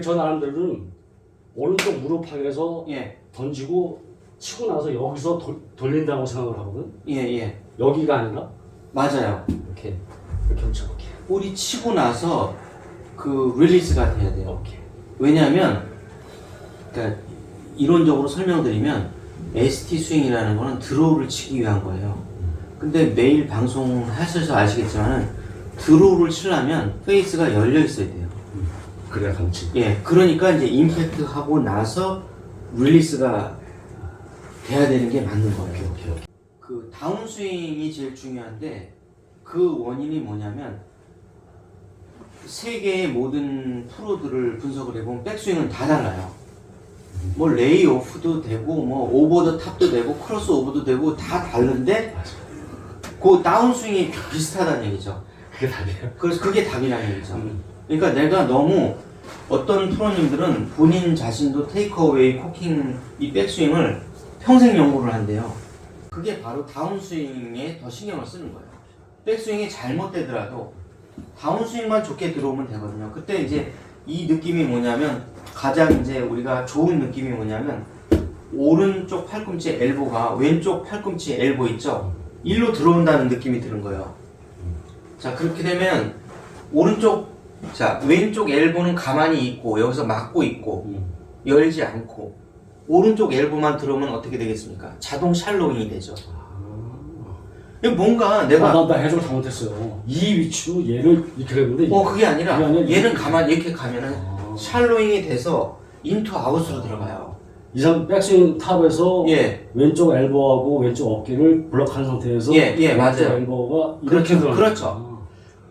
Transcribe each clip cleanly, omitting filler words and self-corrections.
저 나름대로는 오른쪽 무릎팍에서 예. 던지고 치고 나서 여기서 돌린다고 생각을 하거든. 예. 여기가 아니라 맞아요. 이렇게 붙여볼게. 볼이 치고 나서 그 릴리스가 돼야 돼요. 오케이. 왜냐하면 그러니까 이론적으로 설명드리면 ST 스윙이라는 거는 드로우를 치기 위한 거예요. 근데 매일 방송하셔서 아시겠지만은 드로우를 치려면 페이스가 열려 있어야 돼요. 그래야 감치. 예, 그러니까 이제 임팩트 하고 나서 릴리스가 돼야 되는 게 맞는 거예요. 오케이. 그 다운 스윙이 제일 중요한데 그 원인이 뭐냐면 세계의 모든 프로들을 분석을 해보면 백스윙은 다 달라요. 뭐 레이오프도 되고 뭐 오버 더 탑도 되고 크로스 오버도 되고 다 다른데 그 다운 스윙이 비슷하다는 얘기죠. 그게 답이에요. 그래서 그게 답이라는 얘기죠. 그러니까 내가 너무 어떤 프로님들은 본인 자신도 테이크어웨이, 코킹 이 백스윙을 평생 연구를 한대요. 그게 바로 다운스윙에 더 신경을 쓰는 거예요. 백스윙이 잘못되더라도 다운스윙만 좋게 들어오면 되거든요. 그때 이제 이 느낌이 뭐냐면 가장 이제 우리가 좋은 느낌이 뭐냐면 오른쪽 팔꿈치 엘보가 왼쪽 팔꿈치 엘보 있죠? 일로 들어온다는 느낌이 드는 거예요. 자, 그렇게 되면 왼쪽 엘보는 가만히 있고 여기서 막고 있고 열지 않고 오른쪽 엘보만 들어오면 어떻게 되겠습니까? 자동 샬로잉이 되죠. 뭔가 내가 나 해석 잘못했어요. 이 위치로 얘를 이렇게 했는데 그게 아니라 얘는 가만히 이렇게 가면은 아. 샬로잉이 돼서 인투 아웃으로 들어가요. 이상 백스윙 탑에서 예. 왼쪽 엘보하고 왼쪽 어깨를 블럭한 상태에서 왼쪽 맞아요. 엘보가 이렇게 들어가요. 그렇죠.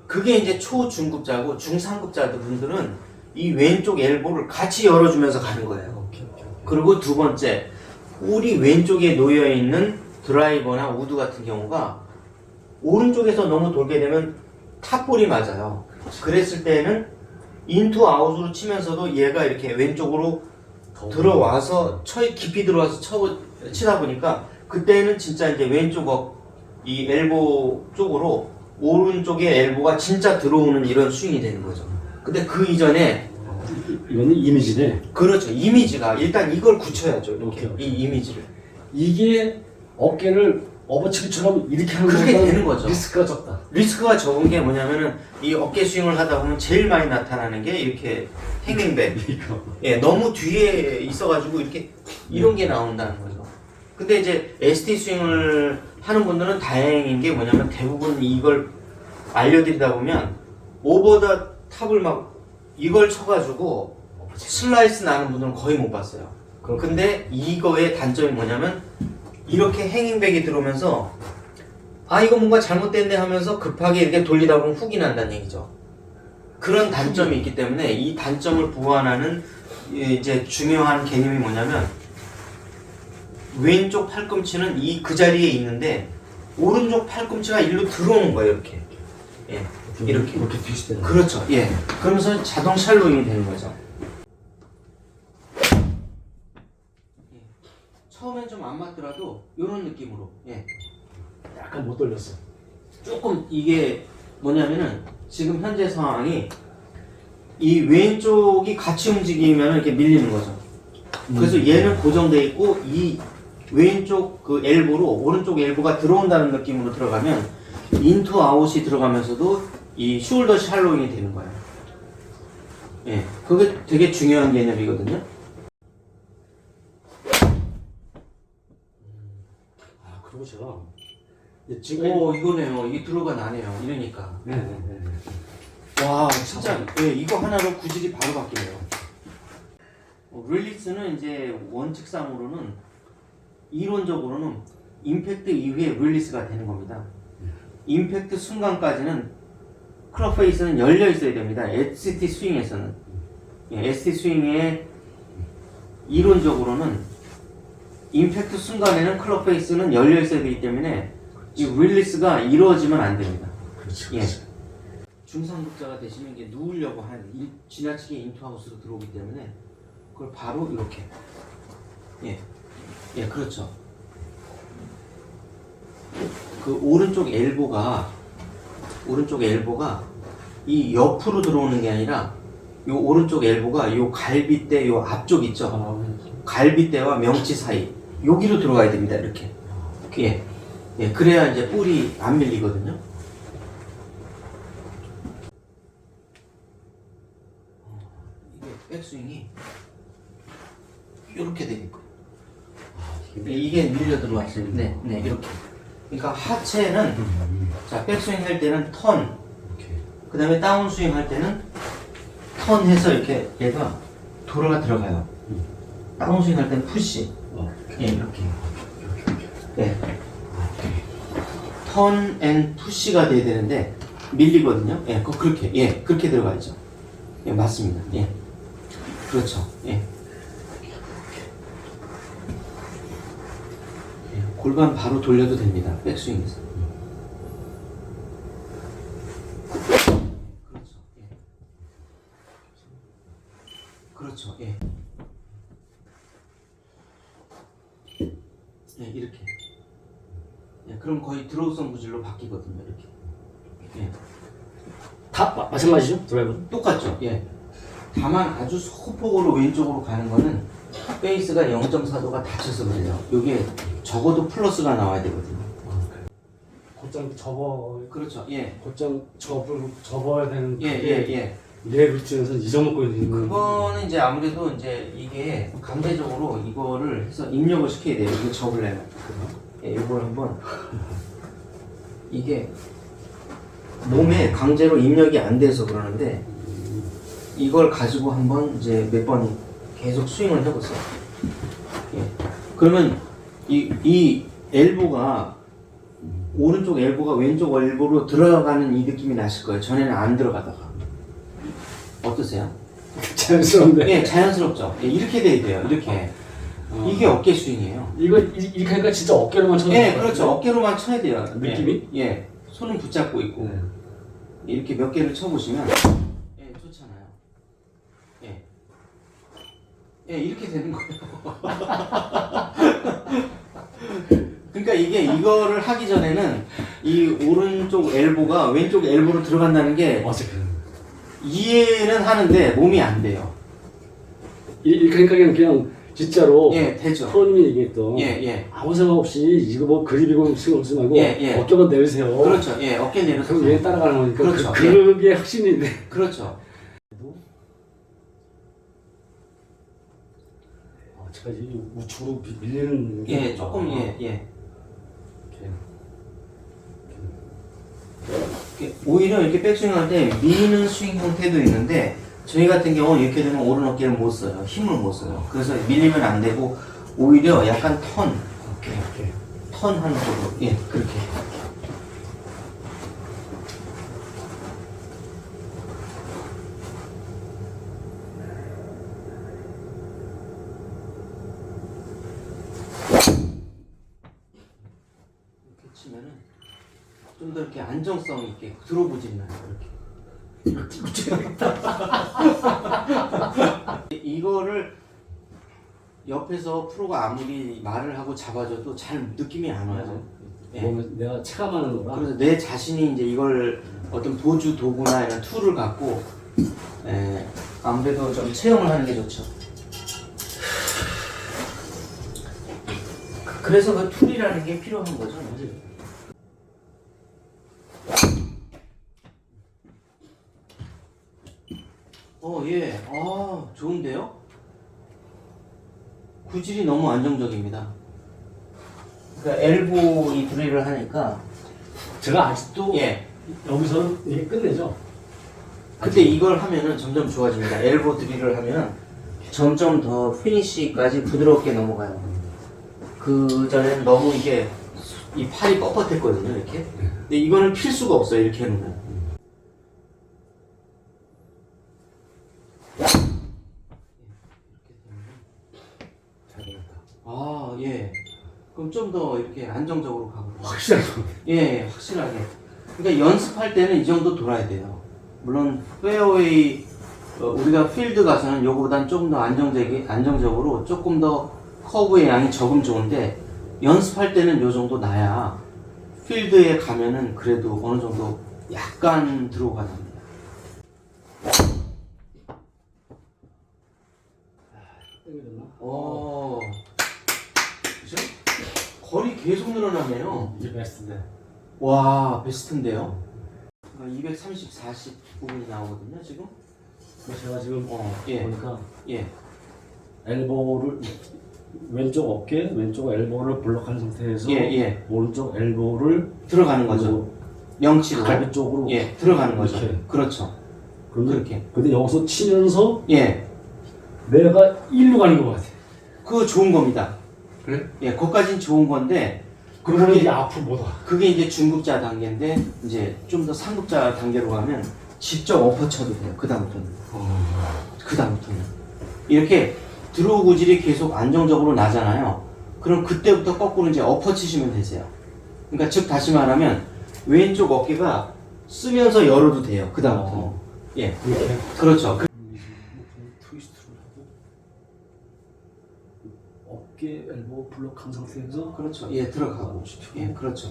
그게 이제 초중급자고 중상급자들 분들은 이 왼쪽 엘보를 같이 열어주면서 가는 거예요. 오케이. 그리고 두 번째, 볼이 왼쪽에 놓여 있는 드라이버나 우드 같은 경우가 오른쪽에서 너무 돌게 되면 탑볼이 맞아요. 그랬을 때는 인투 아웃으로 치면서도 얘가 이렇게 왼쪽으로 들어와서 깊이 들어와서 치다 보니까 그때는 진짜 이제 왼쪽 이 엘보 쪽으로 오른쪽에 엘보가 진짜 들어오는 이런 스윙이 되는 거죠. 근데 그 이전에 이거는 이미지네. 그렇죠. 이미지가 일단 이걸 굳혀야죠. 이렇게 오케이. 이 이미지를. 이게 어깨를 업어치기처럼 이렇게 하는 그렇게 거니까 되는 거죠. 리스크가 적다. 리스크가 적은 게 뭐냐면은 이 어깨 스윙을 하다 보면 제일 많이 나타나는 게 이렇게 행윙백. 예, 너무 뒤에 있어가지고 이렇게 이런 게 나온다는 거죠. 근데 이제 ST 스윙을 하는 분들은 다행인 게 뭐냐면 대부분 이걸 알려드리다 보면 오버 더 탑을 막 이걸 쳐가지고 슬라이스 나는 분들은 거의 못 봤어요. 근데 이거의 단점이 뭐냐면 이렇게 행잉백이 들어오면서 이거 뭔가 잘못됐네 하면서 급하게 이렇게 돌리다 보면 훅이 난다는 얘기죠. 그런 단점이 있기 때문에 이 단점을 보완하는 이제 중요한 개념이 뭐냐면 왼쪽 팔꿈치는 그 자리에 있는데 오른쪽 팔꿈치가 일로 들어오는 거예요. 이렇게. 예. 이렇게 비슷해. 그렇죠. 예. 그러면서 자동 샬로잉이 되는 거죠. 처음엔 좀 안 맞더라도 이런 느낌으로. 예. 약간 못 돌렸어. 조금 이게 뭐냐면은 지금 현재 상황이 이 왼쪽이 같이 움직이면 이렇게 밀리는 거죠. 그래서 얘는 고정돼 있고 이 왼쪽 그 엘보로 오른쪽 엘보가 들어온다는 느낌으로 들어가면 인투 아웃이 들어가면서도 이 숄더 샬로잉이 되는 거예요. 예, 그게 되게 중요한 개념이거든요. 그리고 제가 지금 이거네요. 이게 들어가 나네요. 이러니까. 네. 와, 진짜 이거 하나로 구질이 바로 바뀌네요. 릴리스는 이제 원칙상으로는 이론적으로는 임팩트 이후에 릴리스가 되는 겁니다. 임팩트 순간까지는 클럽 페이스는 열려 있어야 됩니다. ST 스윙에서는. ST 스윙의 이론적으로는 임팩트 순간에는 클럽 페이스는 열려 있어야 되기 때문에 이 릴리스가 이루어지면 안 됩니다. 그렇죠. 예. 중상급자가 되시면 이게 누우려고 지나치게 인투하우스로 들어오기 때문에 그걸 바로 이렇게. 예, 그렇죠. 그 오른쪽 엘보가 이 옆으로 들어오는 게 아니라 요 오른쪽 엘보가 요 갈비대 요 앞쪽 있죠. 갈비대와 명치 사이 여기로 들어가야 됩니다. 이렇게. 예. 예. 그래야 이제 볼이 안 밀리거든요. 이게 백스윙이 이렇게 되니까 이게 밀려 들어왔어요. 네, 네, 이렇게. 그러니까 하체는 자 백스윙 할 때는 턴, 그 다음에 다운스윙 할 때는 턴해서 이렇게 얘가 돌아가 들어가요. 다운스윙 할 때는 푸시. 예, 이렇게. 네. 턴 앤 푸시가 돼야 되는데 밀리거든요. 예, 그렇게. 예, 그렇게 들어가야죠. 예, 맞습니다. 예. 그렇죠. 예. 골반 바로 돌려도 됩니다. 백스윙에서. 그렇죠. 예. 그렇죠. 예. 예, 이렇게. 예, 그럼 거의 드로우성 구질로 바뀌거든요. 이렇게. 예. 다 마찬가지죠? 드라이버는? 똑같죠. 예. 다만 아주 소폭으로 왼쪽으로 가는 거는 베이스가 0.4도가 닫혀서 그래요. 이게 적어도 플러스가 나와야 되거든요. 곧장 접어. 그렇죠. 예. 곧장 접어야 되는. 예. 얘 루틴에서 잊어먹고 있는. 그거는 이제 아무래도 이제 이게 강제적으로 이거를 해서 입력을 시켜야 돼요. 이거 접으려면. 예, 이걸 한번 이게 몸에 강제로 입력이 안 돼서 그러는데 이걸 가지고 한번 이제 몇 번 계속 스윙을 해보세요. 예. 그러면 이 엘보가 오른쪽 엘보가 왼쪽 엘보로 들어가는 이 느낌이 나실 거예요. 전에는 안 들어가다가. 어떠세요? 자연스러운데. 예, 자연스럽죠. 예, 이렇게 돼야 돼요. 이렇게. 이게 어깨 스윙이에요. 이거 이렇게 하니까 진짜 어깨로만 쳐야 예, 그렇죠. 어깨로만 쳐야 돼요. 느낌이? 예. 손은 붙잡고 있고. 네. 이렇게 몇 개를 쳐보시면 예, 좋잖아요. 예. 예, 이렇게 되는 거예요. 그러니까 이거를 하기 전에는 이 오른쪽 엘보가 왼쪽 엘보로 들어간다는 게 어색해. 이해는 하는데 몸이 안 돼요. 이렇게 하니까 그냥 진짜로. 예, 되죠. 프로님이 얘기했던. 예. 아무 생각 없이 이거 뭐 그립이고 신경 쓰지 말고 예. 어깨만 내리세요. 그렇죠. 예, 어깨 내려서. 그럼 얘 따라가는 거니까. 그렇죠. 그게 확신인데. 그렇죠. 제가 이 우측으로 밀리는. 예, 조금 예. 오히려 이렇게 백스윙 할 때 미는 스윙 형태도 있는데 저희 같은 경우 이렇게 되면 오른 어깨를 못 써요. 힘을 못 써요. 그래서 밀리면 안 되고 오히려 약간 턴 하는 쪽으로. 예, 그렇게. 이렇게 치면은 좀 더 이렇게 안정성 있게 들어보질 나요. 이렇게. 이거를 옆에서 프로가 아무리 말을 하고 잡아줘도 잘 느낌이 안 와요. 예. 내가 체감하는 거라. 그래서 내 자신이 이제 이걸 어떤 도주 도구나 이런 툴을 갖고 아무래도 좀 체험을 하는 게 좋죠. 그래서 그 툴이라는 게 필요한 거죠. 예. 좋은데요? 구질이 너무 안정적입니다. 그러니까 엘보 이 드릴을 하니까 제가 아직도 예. 여기서는 이게 끝내죠. 근데 이걸 하면은 점점 좋아집니다. 엘보 드릴을 하면 점점 더 피니시까지 부드럽게 넘어가요. 그 전에는 너무 이게 이 팔이 뻣뻣했거든요, 이렇게. 근데 이거는 필 수가 없어요, 이렇게 해놓으면. 예. 그럼 좀 더 이렇게 안정적으로 가고. 확실하게. 예, 확실하게. 그러니까 연습할 때는 이 정도 돌아야 돼요. 물론 페어웨이 우리가 필드 가서는 요거보단 조금 더 안정적으로 조금 더 커브의 양이 적으면 좋은데 연습할 때는 요 정도 나야 필드에 가면은 그래도 어느 정도 약간 들어가 납니다. 땡겨졌나? 그죠? 거리 계속 늘어나네요. 이게 베스트인데. 와, 베스트인데요? 230, 40 부분이 나오거든요, 지금? 제가 지금 예. 보니까 예. 엘보를 왼쪽 어깨, 왼쪽 엘보를 블록한 상태에서 예. 오른쪽 엘보를 들어가는 거죠. 명치로. 갈비 쪽으로 예, 들어가는 거죠. 이렇게. 그렇죠. 그렇게. 근데 여기서 치면서 예. 내가 일로 가는 것 같아. 그거 좋은 겁니다. 그래? 예, 거기까지는 좋은 건데, 그러면 이제 앞으로 못 와. 그게 이제 중급자 단계인데, 이제 좀 더 상급자 단계로 가면 직접 엎어쳐도 돼요. 그다음부터는. 그다음부터는. 이렇게 드로우 구질이 계속 안정적으로 나잖아요. 그럼 그때부터 거꾸로 이제 엎어치시면 되세요. 그러니까 즉 다시 말하면 왼쪽 어깨가 쓰면서 열어도 돼요. 그다음부터는. 예. 이렇게. 그렇죠. 트위스트를 하고 어깨 엘보 블록한 상태에서 그렇죠. 예, 들어가고. 예, 그렇죠.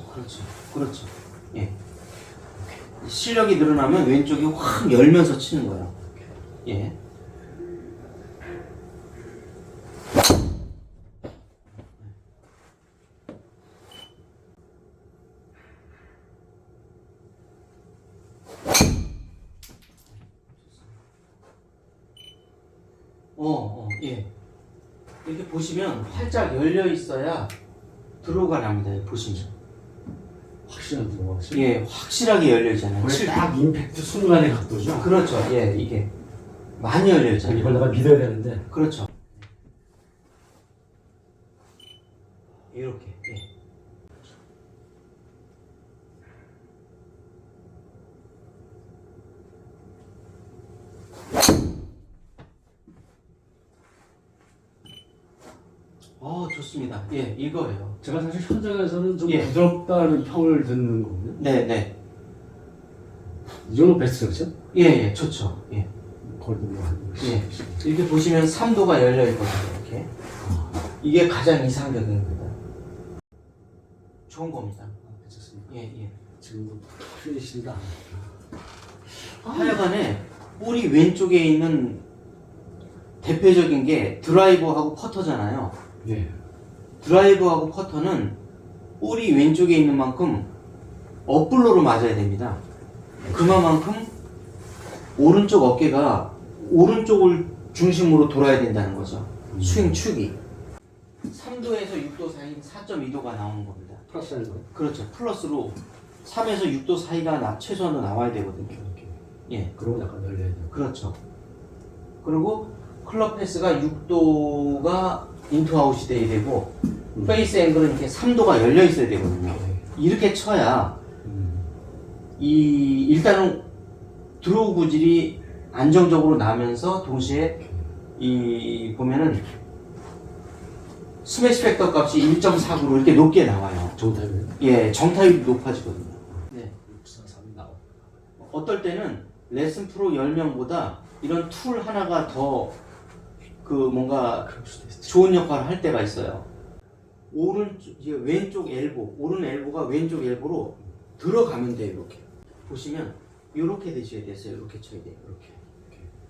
예. 실력이 늘어나면 왼쪽이 확 열면서 치는 거예요. 예. 예. 이렇게 보시면 활짝 열려 있어야 드로우가 납니다. 보시면. 확실한 들어가. 예, 확실하게 열려 있잖아요. 원래 딱 임팩트 순간의 각도죠. 그렇죠. 예, 이게 많이 열려 있잖아요. 이걸 내가 믿어야 되는데. 그렇죠. 이렇게. 예. 좋습니다. 예, 이거예요. 제가 사실 현장에서는 좀 예. 부드럽다는 평을 듣는 거거든요. 네. 이 정도 베스트죠? 예, 좋죠. 예. 거리도 뭐 예. 이렇게 보시면 3도가 열려 있거든요. 이렇게. 이게 가장 이상적인 겁니다. 좋은 겁니다. 괜찮습니다. 예. 지금도 풀리신다. 하여간에 볼이 왼쪽에 있는 대표적인 게 드라이버하고 퍼터잖아요. 예. 드라이버하고 퍼터는 볼이 왼쪽에 있는 만큼 업블로로 맞아야 됩니다. 그만큼 오른쪽 어깨가 오른쪽을 중심으로 돌아야 된다는 거죠. 스윙 축이. 3도에서 6도 사이인 4.2도가 나오는 겁니다. 플러스하는 거. 그렇죠. 플러스로 3에서 6도 사이가 최소한으로 나와야 되거든요. 이렇게. 예. 그러고 약간 열려야 돼요. 그렇죠. 그리고 클럽 패스가 6도가 인투아웃이 돼야 되고 페이스 앵글은 이렇게 3도가 열려 있어야 되거든요. 이렇게 쳐야 일단은 드로우 구질이 안정적으로 나면서 동시에 보면은 스매시 팩터 값이 1.49로 이렇게 높게 나와요. 정타입이에요? 예, 정타율이 높아지거든요. 네. 643이 나와. 어떨 때는 레슨 프로 10명보다 이런 툴 하나가 더 뭔가 그럴 수도 있죠. 좋은 역할을 할 때가 있어요. 왼쪽 엘보, 오른 엘보가 왼쪽 엘보로 들어가면 돼요. 이렇게 보시면 이렇게 되셔야 됐어요. 이렇게 쳐야 돼요. 이렇게.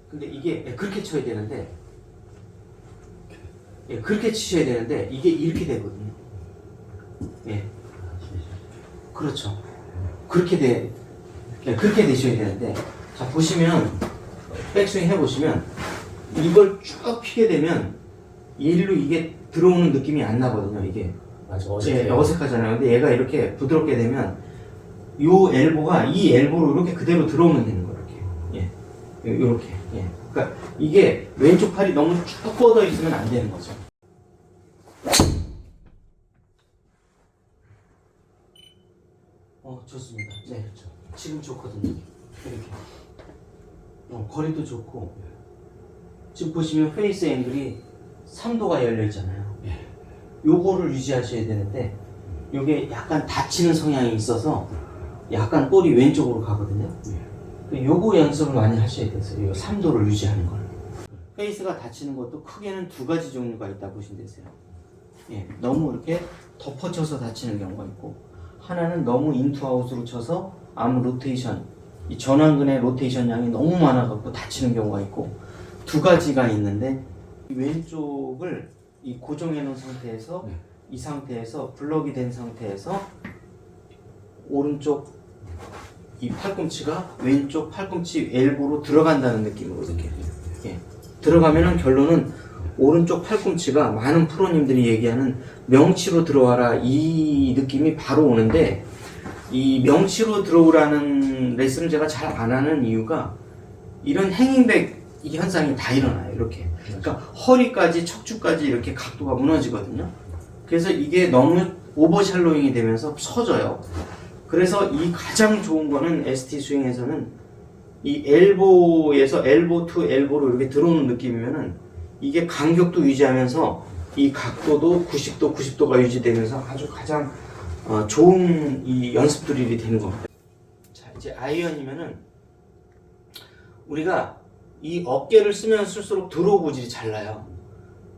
근데 이게 그렇게 쳐야 되는데, 그렇게 치셔야 되는데 이게 이렇게 되거든요. 예, 그렇죠. 그렇게 되셔야 되는데, 자 보시면 백스윙 해보시면 이걸 쭉 피게 되면 일로 이게 들어오는 느낌이 안 나거든요. 이게 맞아. 어색하잖아요. 근데 얘가 이렇게 부드럽게 되면 요 엘보가 이 엘보로 이렇게 그대로 들어오면 되는 거예요. 이렇게. 예. 이렇게. 예. 그러니까 이게 왼쪽 팔이 너무 쭉 뻗어 있으면 안 되는 거죠. 좋습니다. 네. 그렇죠. 지금 좋거든요. 이렇게. 거리도 좋고. 지금 보시면 페이스 앵글이 3도가 열려 있잖아요. 요거를 유지하셔야 되는데, 요게 약간 닫히는 성향이 있어서 약간 볼이 왼쪽으로 가거든요. 요거 연습을 많이 하셔야 돼요. 요 3도를 유지하는 걸. 페이스가 닫히는 것도 크게는 두 가지 종류가 있다 보시면 되세요. 예, 너무 이렇게 덮어쳐서 닫히는 경우가 있고, 하나는 너무 인투아웃으로 쳐서 암 로테이션, 이 전완근의 로테이션 양이 너무 많아갖고 닫히는 경우가 있고, 두 가지가 있는데, 이 왼쪽을 이 고정해 놓은 상태에서 네. 이 상태에서 블럭이 된 상태에서 오른쪽 이 팔꿈치가 왼쪽 팔꿈치 엘보로 들어간다는 느낌으로 이렇게 들어가면은 결론은 오른쪽 팔꿈치가 많은 프로님들이 얘기하는 명치로 들어와라 이 느낌이 바로 오는데 이 명치로 들어오라는 레슨을 제가 잘 안 하는 이유가 이런 행잉백 이 현상이 다 일어나요. 이렇게 그러니까 허리까지 척추까지 이렇게 각도가 무너지거든요. 그래서 이게 너무 오버샬로잉이 되면서 서져요. 그래서 이 가장 좋은 거는 ST 스윙에서는 이 엘보에서 엘보 투 엘보로 이렇게 들어오는 느낌이면은 이게 간격도 유지하면서 이 각도도 90도가 유지되면서 아주 가장 좋은 이 연습 드릴이 되는 겁니다. 자, 이제 아이언이면은 우리가 이 어깨를 쓰면 쓸수록 드로우 고질이 잘 나요.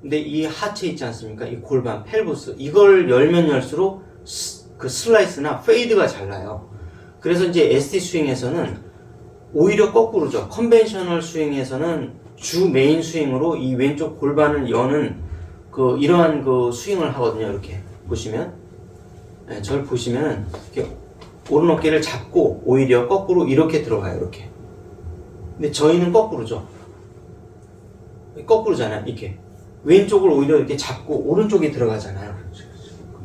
근데 이 하체 있지 않습니까? 이 골반, 펠보스 이걸 열면 열수록 그 슬라이스나 페이드가 잘 나요. 그래서 이제 ST 스윙에서는 오히려 거꾸로죠. 컨벤셔널 스윙에서는 주 메인 스윙으로 이 왼쪽 골반을 여는 그 이러한 그 스윙을 하거든요. 이렇게 보시면, 네, 저를 보시면은 이렇게 오른 어깨를 잡고 오히려 거꾸로 이렇게 들어가요. 이렇게. 근데 저희는 거꾸로죠. 거꾸로잖아요. 이렇게 왼쪽을 오히려 이렇게 잡고 오른쪽에 들어가잖아요.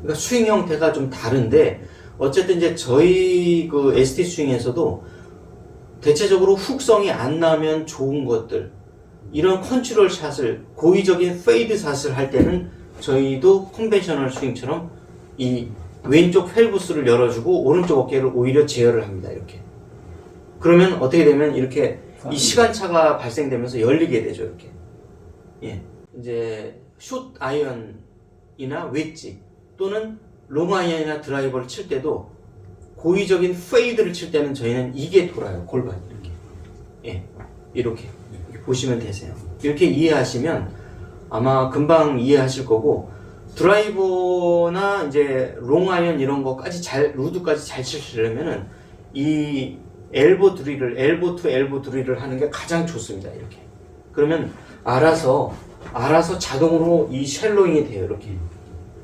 그러니까 스윙 형태가 좀 다른데 어쨌든 이제 저희 그 ST 스윙에서도 대체적으로 훅성이 안 나면 좋은 것들 이런 컨트롤 샷을 고의적인 페이드 샷을 할 때는 저희도 컨벤셔널 스윙처럼 이 왼쪽 펠부스를 열어주고 오른쪽 어깨를 오히려 제어를 합니다. 이렇게 그러면 어떻게 되면 이렇게 이 시간차가 발생되면서 열리게 되죠. 이렇게 예 이제 숏 아이언이나 웨지 또는 롱 아이언이나 드라이버를 칠 때도 고의적인 페이드를 칠 때는 저희는 이게 돌아요. 골반이 이렇게 예 이렇게 보시면 되세요. 이렇게 이해하시면 아마 금방 이해하실 거고 드라이버나 이제 롱 아이언 이런 거까지 잘 루드까지 잘 치시려면은 이 엘보 드릴을 엘보 투 엘보 드릴을 하는 게 가장 좋습니다. 이렇게 그러면 알아서 자동으로 이 샬로잉이 돼요. 이렇게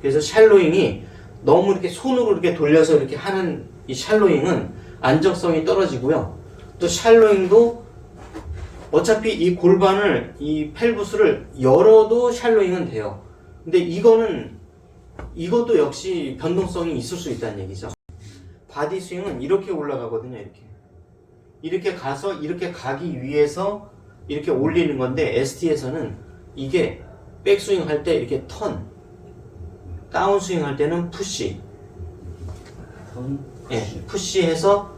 그래서 샬로잉이 너무 이렇게 손으로 이렇게 돌려서 이렇게 하는 이 샬로잉은 안정성이 떨어지고요. 또 샬로잉도 어차피 이 골반을 이 펠부스를 열어도 샬로잉은 돼요. 근데 이것도 역시 변동성이 있을 수 있다는 얘기죠. 바디 스윙은 이렇게 올라가거든요. 이렇게 가서 이렇게 가기 위해서 이렇게 올리는 건데 ST에서는 이게 백스윙 할 때 이렇게 턴, 다운스윙 할 때는 푸시, 예, 푸시해서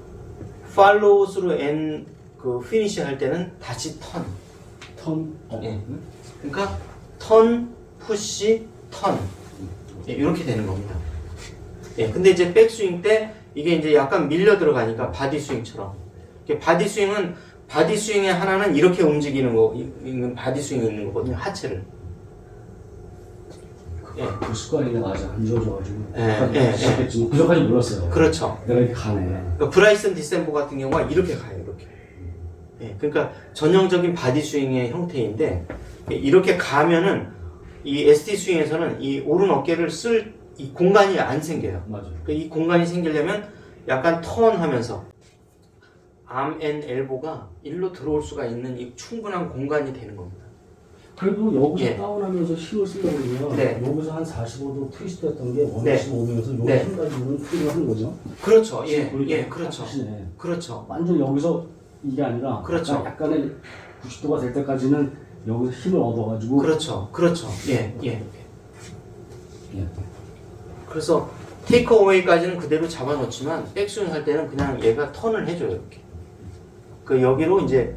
팔로우 스루 앤 그 피니시 할 때는 다시 턴. 예. 그러니까 턴, 푸시, 턴. 예, 이렇게 되는 겁니다. 예, 근데 이제 백스윙 때 이게 이제 약간 밀려 들어가니까 바디 스윙처럼. 바디 스윙은 바디 스윙의 하나는 이렇게 움직이는 거, 바디 스윙이 있는 거거든요. 하체를. 예. 그 습관이 내가 아직 안 지워져가지고 예. 그전까지 몰랐어요. 그렇죠. 내가 이렇게 가네. 그러니까 브라이슨 디셈보 같은 경우가 이렇게 가요. 이렇게. 예. 그러니까 전형적인 바디 스윙의 형태인데 이렇게 가면은 이 ST 스윙에서는 이 오른 어깨를 쓸 이 공간이 안 생겨요. 맞아요. 그러니까 이 공간이 생기려면 약간 턴하면서 암 앤 엘보가 일로 들어올 수가 있는 이 충분한 공간이 되는 겁니다. 그래도 여기서 예. 다운하면서 힘을 쓰려고 그러면 네. 여기서 한 45도 트위스트 했던 게 네. 155도면서 여기 네. 힘까지는 프리를 하는 거죠. 그렇죠. 예, 지금 예, 그렇죠. 하시네. 그렇죠. 완전 여기서 이게 아니라 그렇죠. 약간의 90도가 될 때까지는 여기서 힘을 얻어가지고 그렇죠. 그렇죠. 예, 예. 예. 그래서 테이크 어웨이까지는 그대로 잡아놓지만 백스윙 할 때는 그냥 얘가 턴을 해줘요. 이렇게. 그 여기로 이제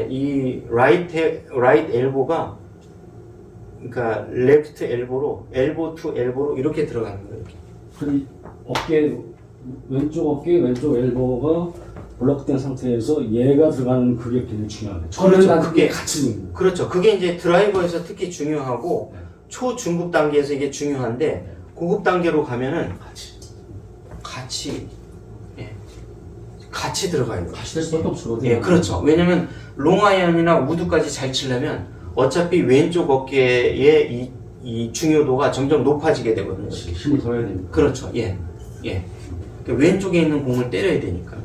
이 라이트 엘보가 그러니까 레프트 엘보로 엘보 투 엘보로 이렇게 들어가는 거예요. 이렇게. 그 어깨 왼쪽 엘보가 블럭된 상태에서 얘가 들어가는 그게 굉장히 중요하네. 그렇죠. 그게 같이 있는 거. 그렇죠. 그게 이제 드라이버에서 특히 중요하고 초 중급 단계에서 이게 중요한데 고급 단계로 가면은 같이 들어가요. 같이 될 수밖에 없어. 예, 그렇죠. 왜냐면 롱아이언이나 우드까지 잘 치려면 어차피 왼쪽 어깨의 이 중요도가 점점 높아지게 되거든요. 힘을 더 해야 됩니다. 그렇죠. 예. 예. 그 왼쪽에 있는 공을 때려야 되니까.